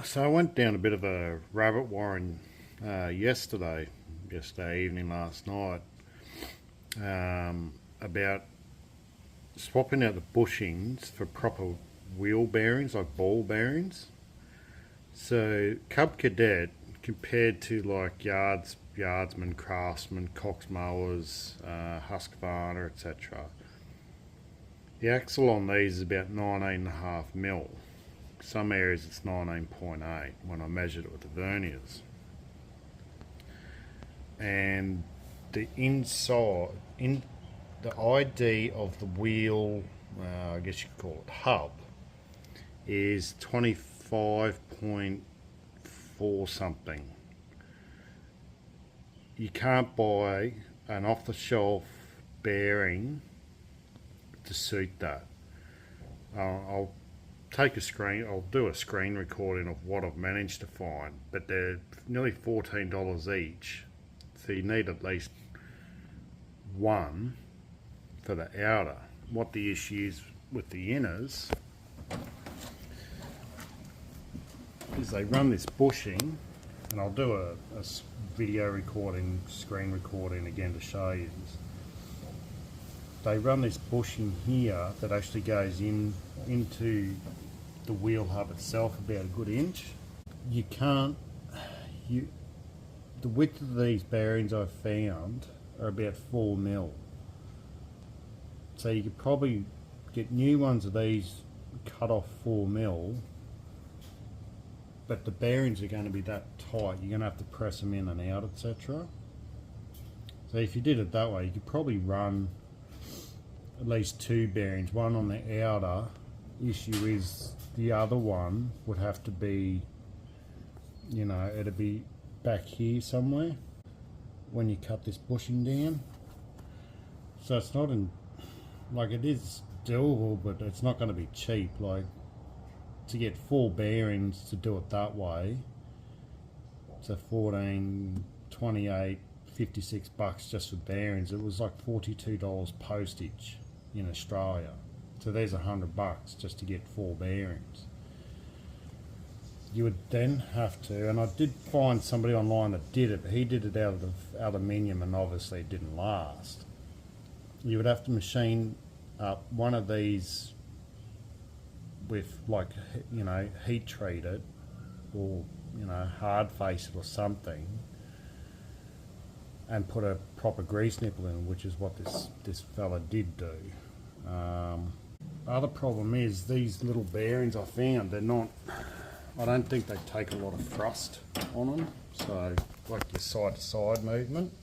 So I went down a bit of a rabbit warren yesterday evening, last night, about swapping out the bushings for proper wheel bearings, like ball bearings. So Cub Cadet, compared to like Yardsman, Craftsman, Cox mowers, Husqvarna, etc., the axle on these is about 19.5 mil. Some areas it's 19.8 when I measured it with the verniers. And the inside, in the ID of the wheel, I guess you could call it hub, is 25.4 something. You can't buy an off-the-shelf bearing to suit that. I'll do a screen recording of what I've managed to find, but they're nearly $14 each. So you need at least one for the outer. What the issue is with the inners is they run this bushing, and I'll do a video recording, screen recording again to show you this. They run this bushing here that actually goes into the wheel hub itself about a good inch. The width of these bearings I've found are about 4 mil. So you could probably get new ones of these cut off 4 mil, but the bearings are going to be that tight, you're going to have to press them in and out, etc. So if you did it that way, you could probably run at least two bearings, one on the outer. Issue is the other one would have to be, it'd be back here somewhere when you cut this bushing down. So it's not it is doable, but it's not going to be cheap. Like, to get 4 bearings to do it that way, it's a 14, 28, 56 bucks just for bearings. It was like $42 postage in Australia. So there's $100 just to get 4 bearings. You would then have to, and I did find somebody online that did it, but he did it out of aluminium, and obviously it didn't last. You would have to machine up one of these with, like, heat treat it, or hard face it or something, and put a proper grease nipple in, which is what this fella did do. Other problem is these little bearings I found, I don't think they take a lot of thrust on them, so like your side to side movement.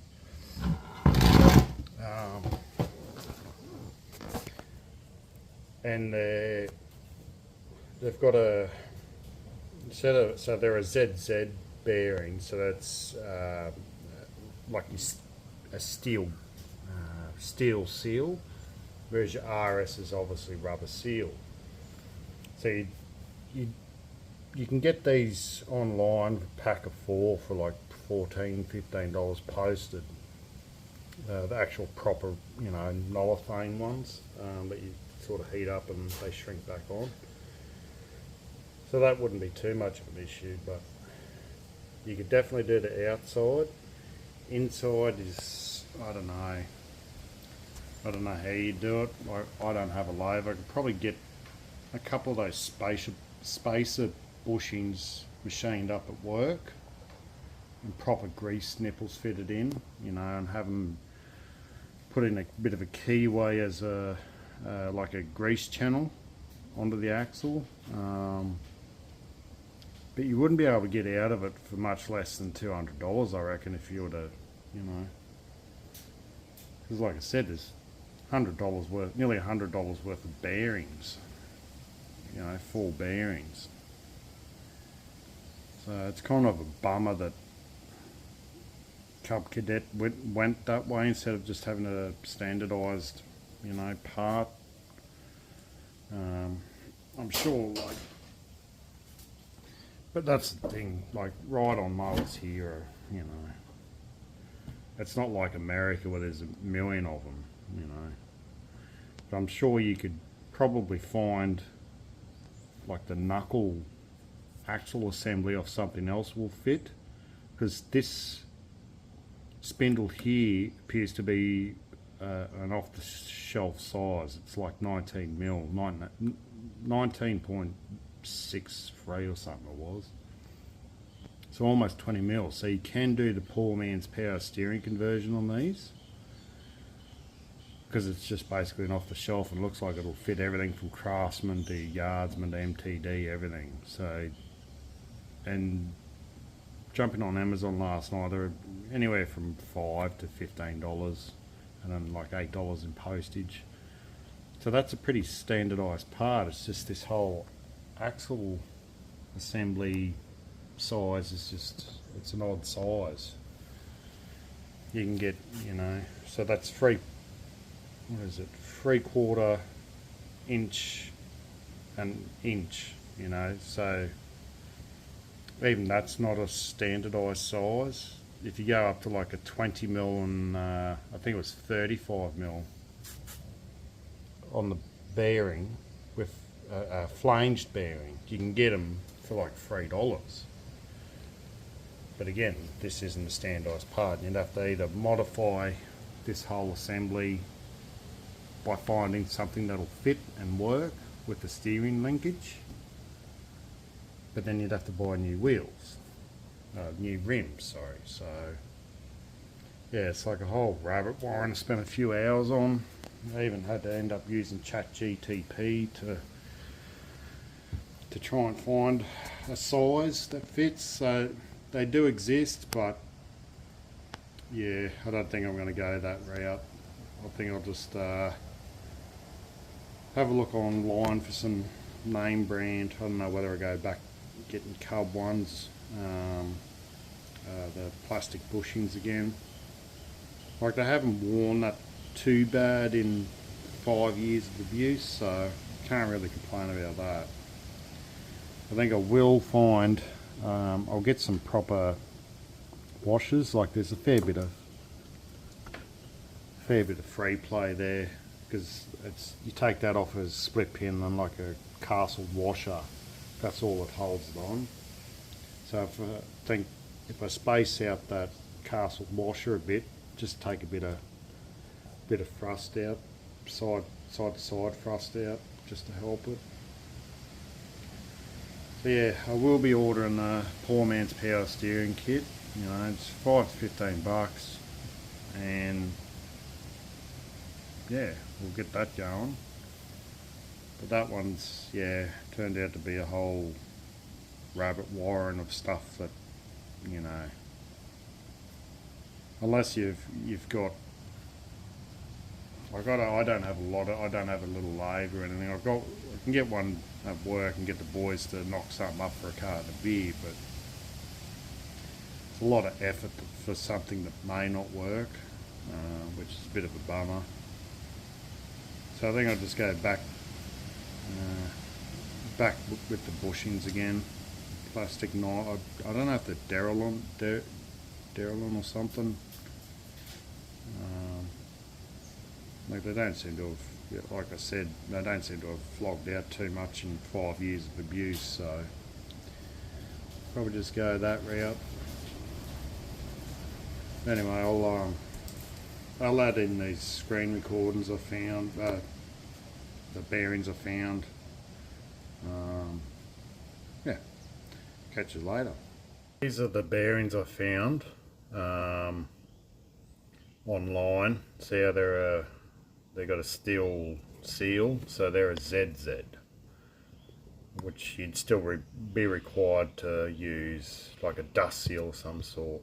And they've got a so they're a ZZ bearing, so that's like a steel seal, whereas your RS is obviously rubber seal. So you can get these online, a pack of 4 for like $14, $15 posted. The actual proper, Nolithane ones that you sort of heat up and they shrink back on. So that wouldn't be too much of an issue, but you could definitely do the outside. Inside is, I don't know how you do it. I don't have a lathe. I could probably get a couple of those spacer bushings machined up at work and proper grease nipples fitted in, and have them put in a bit of a keyway as like a grease channel onto the axle. But you wouldn't be able to get out of it for much less than $200, I reckon, if you were to, because like I said, there's nearly $100 worth of bearings, 4 bearings. So it's kind of a bummer that Cub Cadet went that way instead of just having a standardised, part. I'm sure, but that's the thing, like ride-on mowers here are, it's not like America where there's a million of them, But I'm sure you could probably find like the knuckle axle assembly off something else will fit, because this spindle here appears to be an off-the-shelf size. It's like 19 mil, 19.63 or something it was. So almost 20 mil. So you can do the poor man's power steering conversion on these, because it's just basically an off-the-shelf and looks like it'll fit everything from Craftsman to Yardsman to MTD, everything. So, and jumping on Amazon last night, they were anywhere from $5 to $15, and then like $8 in postage. So that's a pretty standardized part. It's just this whole axle assembly size is just, it's an odd size. You can get, you know, so that's what is it, 3/4 inch an inch, you know, so even that's not a standardized size. If you go up to like a 20 mil and I think it was 35 mil on the bearing with a flanged bearing, you can get them for like $3. But again, this isn't a standardized part. You'd have to either modify this whole assembly by finding something that'll fit and work with the steering linkage, but then you'd have to buy new wheels, new rims, sorry. So yeah, it's like a whole rabbit warren to spend a few hours on. I even had to end up using ChatGTP to try and find a size that fits. So they do exist, but yeah, I don't think I'm going to go that route. I think I'll just have a look online for some name brand. I don't know whether I go back getting Cub ones, the plastic bushings again. Like, they haven't worn that too bad in 5 years of abuse, so can't really complain about that. I think I will find, I'll get some proper washers. Like, there's a fair bit of free play there, because it's, you take that off as split pin and like a castle washer, that's all it holds it on. So if I space out that castle washer a bit, just take a bit of thrust out, side to side thrust out, just to help it. So yeah, I will be ordering the poor man's power steering kit. You know, it's $5 to $15, and yeah, we'll get that going. But that one's, yeah, turned out to be a whole rabbit warren of stuff that, you know, unless you've got, like, I don't have a lot of, I don't have a little lathe or anything. I can get one at work and get the boys to knock something up for a carton of beer, but it's a lot of effort for something that may not work, which is a bit of a bummer. So I think I'll just go back with the bushings again. Plastic knife. I don't know if they're Derrilon or something. Like, they don't seem to have, like I said, they don't seem to have flogged out too much in 5 years of abuse. So probably just go that route. Anyway, I'll add in these screen recordings I found, the bearings I found. Yeah, catch you later. These are the bearings I found online. See how they've got a steel seal, so they're a ZZ, which you'd still be required to use like a dust seal of some sort.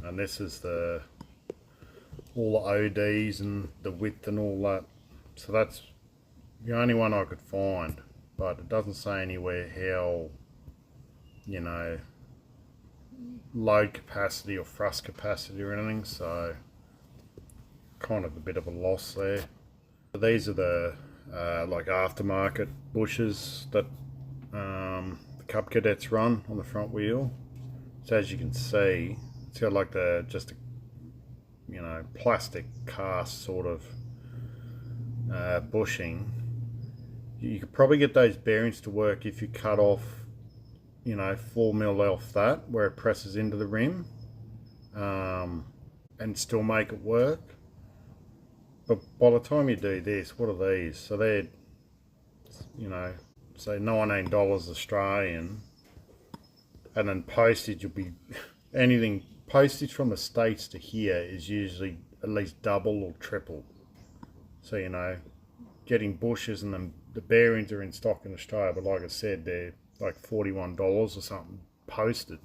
And this is all the ODs and the width and all that. So that's the only one I could find, but it doesn't say anywhere how, you know, load capacity or thrust capacity or anything, so kind of a bit of a loss there. These are the like aftermarket bushes that the Cub Cadets run on the front wheel. So as you can see, it's got like just a, you know, plastic cast sort of bushing. You could probably get those bearings to work if you cut off you know, 4mm off that where it presses into the rim, and still make it work. But by the time you do this, what are these? So they're, you know, say $19 Australian, and then postage will be anything. Postage from the States to here is usually at least double or triple. So, you know, getting bushes, and then the bearings are in stock in Australia, but like I said, they're like $41 or something posted.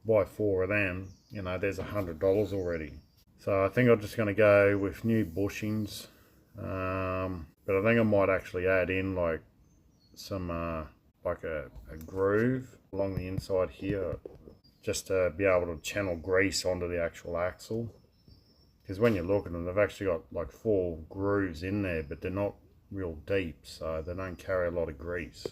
Buy 4 of them, you know, there's $100 already. So I think I'm just going to go with new bushings, but I think I might actually add in like some like a groove along the inside here, just to be able to channel grease onto the actual axle. Because when you look at them, they've actually got like 4 grooves in there, but they're not real deep, so they don't carry a lot of grease.